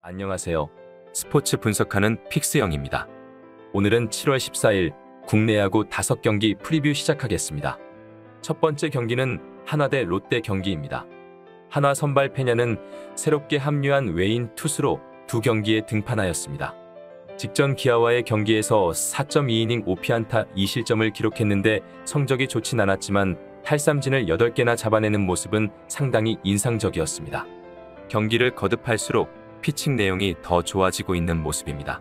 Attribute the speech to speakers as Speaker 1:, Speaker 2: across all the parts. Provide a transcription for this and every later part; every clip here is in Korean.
Speaker 1: 안녕하세요. 스포츠 분석하는 픽스영입니다. 오늘은 7월 14일 국내 야구 5경기 프리뷰 시작하겠습니다. 첫 번째 경기는 한화 대 롯데 경기입니다. 한화 선발 페냐는 새롭게 합류한 외인 투수로 두 경기에 등판하였습니다. 직전 기아와의 경기에서 4.2이닝 5피안타 2실점을 기록했는데 성적이 좋진 않았지만 탈삼진을 8개나 잡아내는 모습은 상당히 인상적이었습니다. 경기를 거듭할수록 피칭 내용이 더 좋아지고 있는 모습입니다.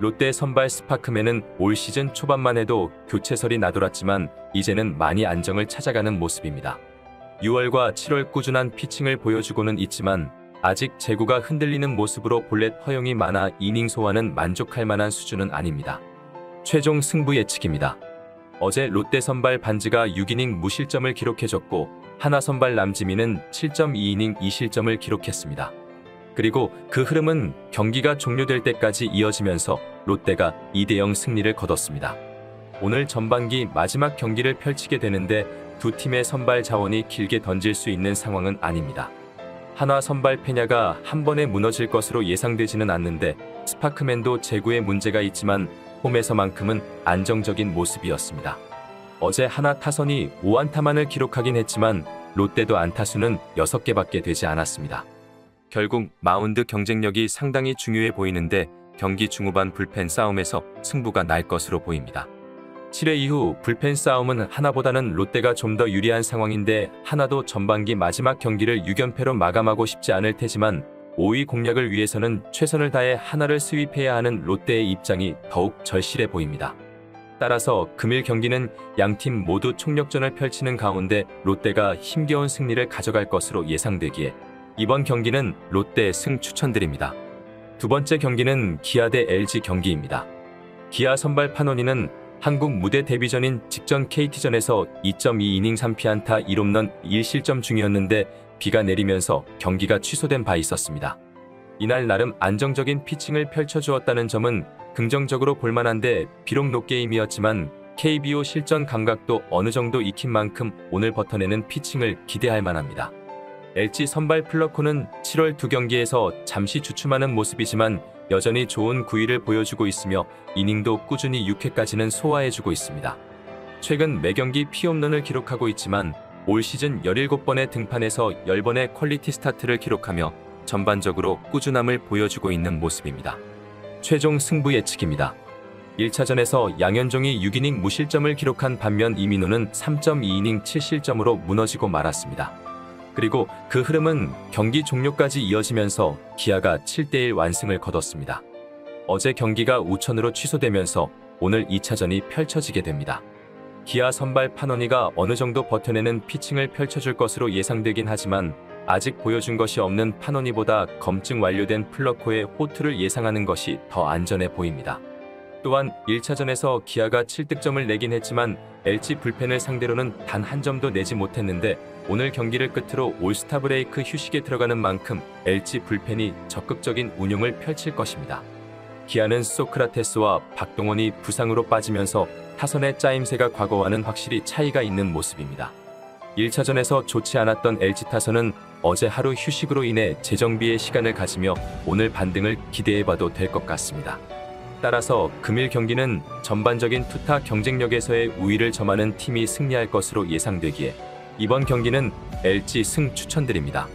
Speaker 1: 롯데 선발 스파크맨은 올 시즌 초반만 해도 교체설이 나돌았지만 이제는 많이 안정을 찾아가는 모습입니다. 6월과 7월 꾸준한 피칭을 보여주고는 있지만 아직 제구가 흔들리는 모습으로 볼넷 허용이 많아 이닝 소화는 만족할 만한 수준은 아닙니다. 최종 승부 예측입니다. 어제 롯데 선발 반지가 6이닝 무실점을 기록해줬고 한화 선발 남지민은 7.2이닝 2실점을 기록했습니다. 그리고 그 흐름은 경기가 종료될 때까지 이어지면서 롯데가 2대0 승리를 거뒀습니다. 오늘 전반기 마지막 경기를 펼치게 되는데 두 팀의 선발 자원이 길게 던질 수 있는 상황은 아닙니다. 한화 선발 페냐가 한 번에 무너질 것으로 예상되지는 않는데 스파크맨도 제구에 문제가 있지만 홈에서만큼은 안정적인 모습이었습니다. 어제 한화 타선이 5안타만을 기록하긴 했지만 롯데도 안타수는 6개밖에 되지 않았습니다. 결국 마운드 경쟁력이 상당히 중요해 보이는데 경기 중후반 불펜 싸움에서 승부가 날 것으로 보입니다. 7회 이후 불펜 싸움은 하나보다는 롯데가 좀 더 유리한 상황인데 하나도 전반기 마지막 경기를 6연패로 마감하고 싶지 않을 테지만 5위 공략을 위해서는 최선을 다해 하나를 스윕해야 하는 롯데의 입장이 더욱 절실해 보입니다. 따라서 금일 경기는 양팀 모두 총력전을 펼치는 가운데 롯데가 힘겨운 승리를 가져갈 것으로 예상되기에 이번 경기는 롯데 승 추천드립니다. 두 번째 경기는 기아 대 LG 경기입니다. 기아 선발 파노니는 한국 무대 데뷔 전인 직전 KT전에서 2.2이닝 3피안타 1홈런 1실점 중이었는데 비가 내리면서 경기가 취소된 바 있었습니다. 이날 나름 안정적인 피칭을 펼쳐주었다는 점은 긍정적으로 볼만한데 비록 노게임이었지만 KBO 실전 감각도 어느 정도 익힌 만큼 오늘 버텨내는 피칭을 기대할 만합니다. LG 선발 플러코는 7월 두 경기에서 잠시 주춤하는 모습이지만 여전히 좋은 구위를 보여주고 있으며 이닝도 꾸준히 6회까지는 소화해주고 있습니다. 최근 매경기 피홈런을 기록하고 있지만 올 시즌 17번의 등판에서 10번의 퀄리티 스타트를 기록하며 전반적으로 꾸준함을 보여주고 있는 모습입니다. 최종 승부 예측입니다. 1차전에서 양현종이 6이닝 무실점을 기록한 반면 이민호는 3.2이닝 7실점으로 무너지고 말았습니다. 그리고 그 흐름은 경기 종료까지 이어지면서 기아가 7대1 완승을 거뒀습니다. 어제 경기가 우천으로 취소되면서 오늘 2차전이 펼쳐지게 됩니다. 기아 선발 파노니가 어느 정도 버텨내는 피칭을 펼쳐줄 것으로 예상되긴 하지만 아직 보여준 것이 없는 파노니보다 검증 완료된 플러코의 호투를 예상하는 것이 더 안전해 보입니다. 또한 1차전에서 기아가 7득점을 내긴 했지만 LG 불펜을 상대로는 단 한 점도 내지 못했는데 오늘 경기를 끝으로 올스타 브레이크 휴식에 들어가는 만큼 LG 불펜이 적극적인 운용을 펼칠 것입니다. 기아는 소크라테스와 박동원이 부상으로 빠지면서 타선의 짜임새가 과거와는 확실히 차이가 있는 모습입니다. 1차전에서 좋지 않았던 LG 타선은 어제 하루 휴식으로 인해 재정비의 시간을 가지며 오늘 반등을 기대해봐도 될 것 같습니다. 따라서 금일 경기는 전반적인 투타 경쟁력에서의 우위를 점하는 팀이 승리할 것으로 예상되기에 이번 경기는 LG 승 추천드립니다.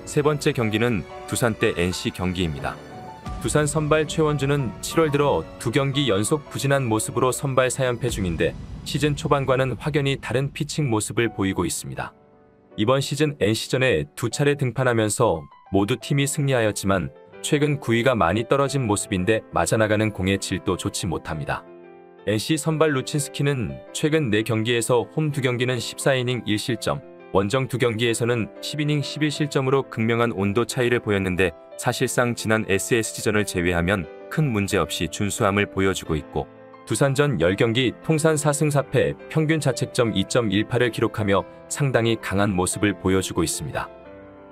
Speaker 1: 세 번째 경기는 두산 대 NC 경기입니다. 두산 선발 최원주는 7월 들어 두 경기 연속 부진한 모습으로 선발 4연패 중인데 시즌 초반과는 확연히 다른 피칭 모습을 보이고 있습니다. 이번 시즌 NC전에 두 차례 등판하면서 모두 팀이 승리하였지만 최근 구위가 많이 떨어진 모습인데 맞아나가는 공의 질도 좋지 못합니다. NC 선발 루친스키는 최근 4경기에서 홈 2경기는 14이닝 1실점, 원정 2경기에서는 10이닝 11실점으로 극명한 온도 차이를 보였는데 사실상 지난 SSG전을 제외하면 큰 문제 없이 준수함을 보여주고 있고 두산전 10경기 통산 4승 4패 평균 자책점 2.18을 기록하며 상당히 강한 모습을 보여주고 있습니다.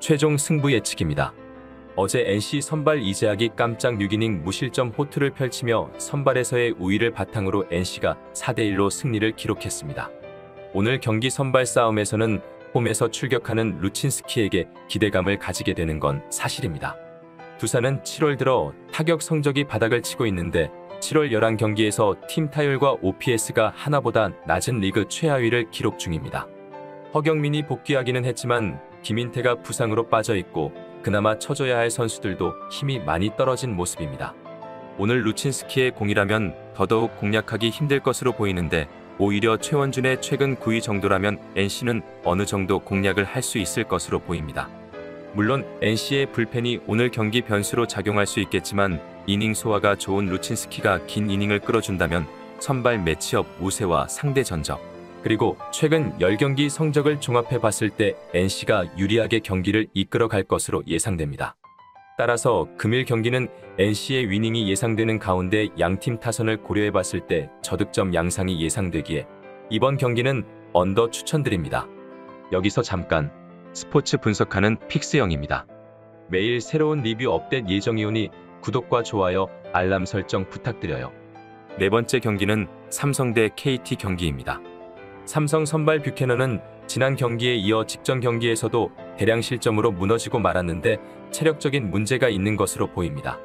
Speaker 1: 최종 승부 예측입니다. 어제 NC 선발 이재학이 깜짝 6이닝 무실점 호투를 펼치며 선발에서의 우위를 바탕으로 NC가 4대1로 승리를 기록했습니다. 오늘 경기 선발 싸움에서는 홈에서 출격하는 루친스키에게 기대감을 가지게 되는 건 사실입니다. 두산은 7월 들어 타격 성적이 바닥을 치고 있는데 7월 11경기에서 팀 타율과 OPS가 하나보다 낮은 리그 최하위를 기록 중입니다. 허경민이 복귀하기는 했지만 김인태가 부상으로 빠져 있고 그나마 쳐줘야 할 선수들도 힘이 많이 떨어진 모습입니다. 오늘 루친스키의 공이라면 더더욱 공략하기 힘들 것으로 보이는데 오히려 최원준의 최근 9위 정도라면 NC는 어느 정도 공략을 할 수 있을 것으로 보입니다. 물론 NC의 불펜이 오늘 경기 변수로 작용할 수 있겠지만 이닝 소화가 좋은 루친스키가 긴 이닝을 끌어준다면 선발 매치업 우세와 상대 전적 그리고 최근 10경기 성적을 종합해 봤을 때 NC가 유리하게 경기를 이끌어 갈 것으로 예상됩니다. 따라서 금일 경기는 NC의 위닝이 예상되는 가운데 양팀 타선을 고려해 봤을 때 저득점 양상이 예상되기에 이번 경기는 언더 추천드립니다. 여기서 잠깐 스포츠 분석하는 픽스영입니다. 매일 새로운 리뷰 업데이트 예정이오니 구독과 좋아요, 알람 설정 부탁드려요. 네 번째 경기는 삼성 대 KT 경기입니다. 삼성 선발 뷰캐넌은 지난 경기에 이어 직전 경기에서도 대량 실점으로 무너지고 말았는데 체력적인 문제가 있는 것으로 보입니다.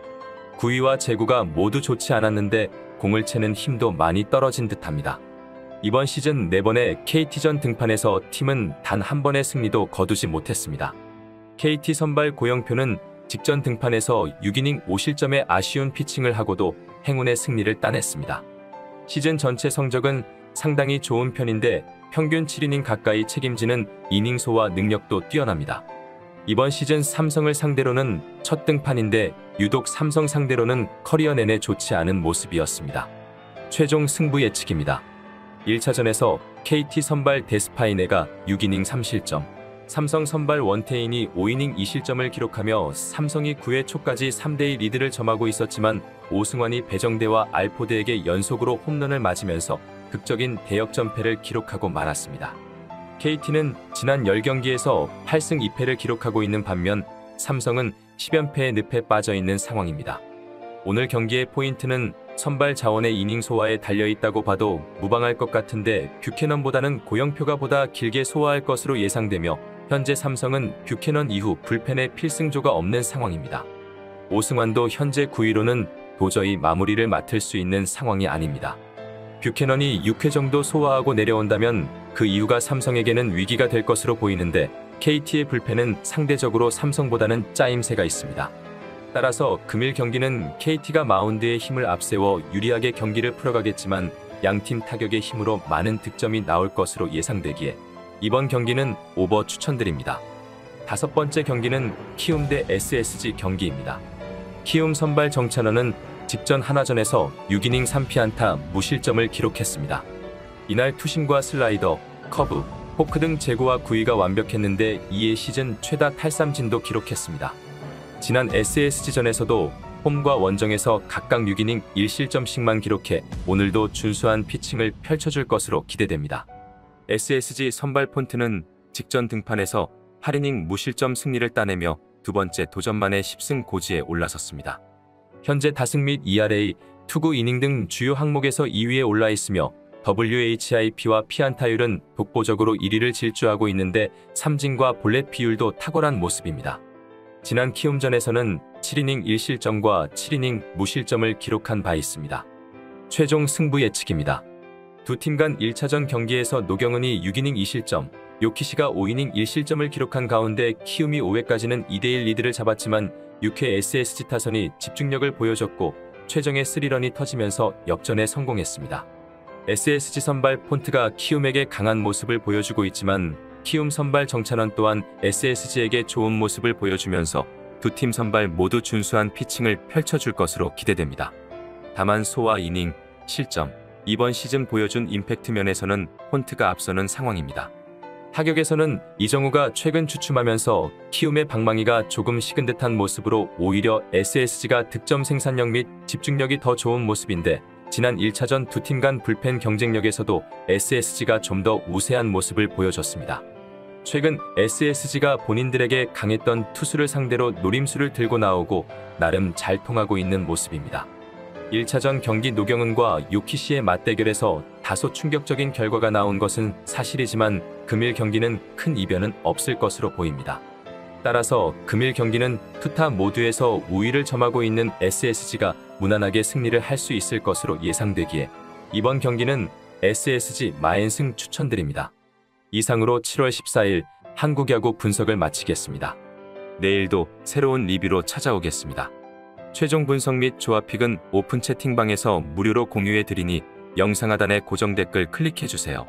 Speaker 1: 구위와 제구가 모두 좋지 않았는데 공을 채는 힘도 많이 떨어진 듯합니다. 이번 시즌 4번의 KT전 등판에서 팀은 단 한 번의 승리도 거두지 못했습니다. KT 선발 고영표는 직전 등판에서 6이닝 5실점의 아쉬운 피칭을 하고도 행운의 승리를 따냈습니다. 시즌 전체 성적은 상당히 좋은 편인데 평균 7이닝 가까이 책임지는 이닝 소화 능력도 뛰어납니다. 이번 시즌 삼성을 상대로는 첫 등판인데 유독 삼성 상대로는 커리어 내내 좋지 않은 모습이었습니다. 최종 승부 예측입니다. 1차전에서 KT 선발 데스파이네가 6이닝 3실점, 삼성 선발 원태인이 5이닝 2실점을 기록하며 삼성이 9회 초까지 3대2 리드를 점하고 있었지만 오승환이 배정대와 알포드에게 연속으로 홈런을 맞으면서 극적인 대역전패를 기록하고 말았습니다. KT는 지난 10경기에서 8승 2패를 기록하고 있는 반면 삼성은 10연패의 늪에 빠져있는 상황입니다. 오늘 경기의 포인트는 선발 자원의 이닝 소화에 달려있다고 봐도 무방할 것 같은데 뷰캐넌보다는 고영표가 보다 길게 소화할 것으로 예상되며 현재 삼성은 뷰캐넌 이후 불펜에 필승조가 없는 상황입니다. 오승환도 현재 9위로는 도저히 마무리를 맡을 수 있는 상황이 아닙니다. 뷰캐넌이 6회 정도 소화하고 내려온다면 그 이유가 삼성에게는 위기가 될 것으로 보이는데 KT의 불펜은 상대적으로 삼성보다는 짜임새가 있습니다. 따라서 금일 경기는 KT가 마운드에 힘을 앞세워 유리하게 경기를 풀어가겠지만 양팀 타격의 힘으로 많은 득점이 나올 것으로 예상되기에 이번 경기는 오버 추천드립니다. 다섯 번째 경기는 키움 대 SSG 경기입니다. 키움 선발 정찬원은 직전 하나전에서 6이닝 3피안타 무실점을 기록했습니다. 이날 투심과 슬라이더, 커브, 포크 등 제구와 구위가 완벽했는데 이에 시즌 최다 탈삼진도 기록했습니다. 지난 SSG전에서도 홈과 원정에서 각각 6이닝 1실점씩만 기록해 오늘도 준수한 피칭을 펼쳐줄 것으로 기대됩니다. SSG 선발 폰트는 직전 등판에서 8이닝 무실점 승리를 따내며 두 번째 도전만에 10승 고지에 올라섰습니다. 현재 다승 및 ERA, 투구 이닝 등 주요 항목에서 2위에 올라 있으며 WHIP와 피안타율은 독보적으로 1위를 질주하고 있는데 삼진과 볼넷 비율도 탁월한 모습입니다. 지난 키움전에서는 7이닝 1실점과 7이닝 무실점을 기록한 바 있습니다. 최종 승부 예측입니다. 두 팀 간 1차전 경기에서 노경은이 6이닝 2실점, 요키시가 5이닝 1실점을 기록한 가운데 키움이 5회까지는 2대1 리드를 잡았지만 6회 SSG 타선이 집중력을 보여줬고 최정의 3런이 터지면서 역전에 성공했습니다. SSG 선발 폰트가 키움에게 강한 모습을 보여주고 있지만 키움 선발 정찬원 또한 SSG에게 좋은 모습을 보여주면서 두 팀 선발 모두 준수한 피칭을 펼쳐줄 것으로 기대됩니다. 다만 소와 이닝, 실점, 이번 시즌 보여준 임팩트 면에서는 폰트가 앞서는 상황입니다. 타격에서는 이정우가 최근 주춤하면서 키움의 방망이가 조금 식은 듯한 모습으로 오히려 SSG가 득점 생산력 및 집중력이 더 좋은 모습인데 지난 1차전 두 팀 간 불펜 경쟁력에서도 SSG가 좀 더 우세한 모습을 보여줬습니다. 최근 SSG가 본인들에게 강했던 투수를 상대로 노림수를 들고 나오고 나름 잘 통하고 있는 모습입니다. 1차전 경기 노경은과 요키시의 맞대결에서 다소 충격적인 결과가 나온 것은 사실이지만 금일 경기는 큰 이변은 없을 것으로 보입니다. 따라서 금일 경기는 투타 모두에서 우위를 점하고 있는 SSG가 무난하게 승리를 할 수 있을 것으로 예상되기에 이번 경기는 SSG 마엔승 추천드립니다. 이상으로 7월 14일 한국야구 분석을 마치겠습니다. 내일도 새로운 리뷰로 찾아오겠습니다. 최종 분석 및 조합픽은 오픈 채팅방에서 무료로 공유해 드리니 영상 하단의 고정 댓글 클릭해 주세요.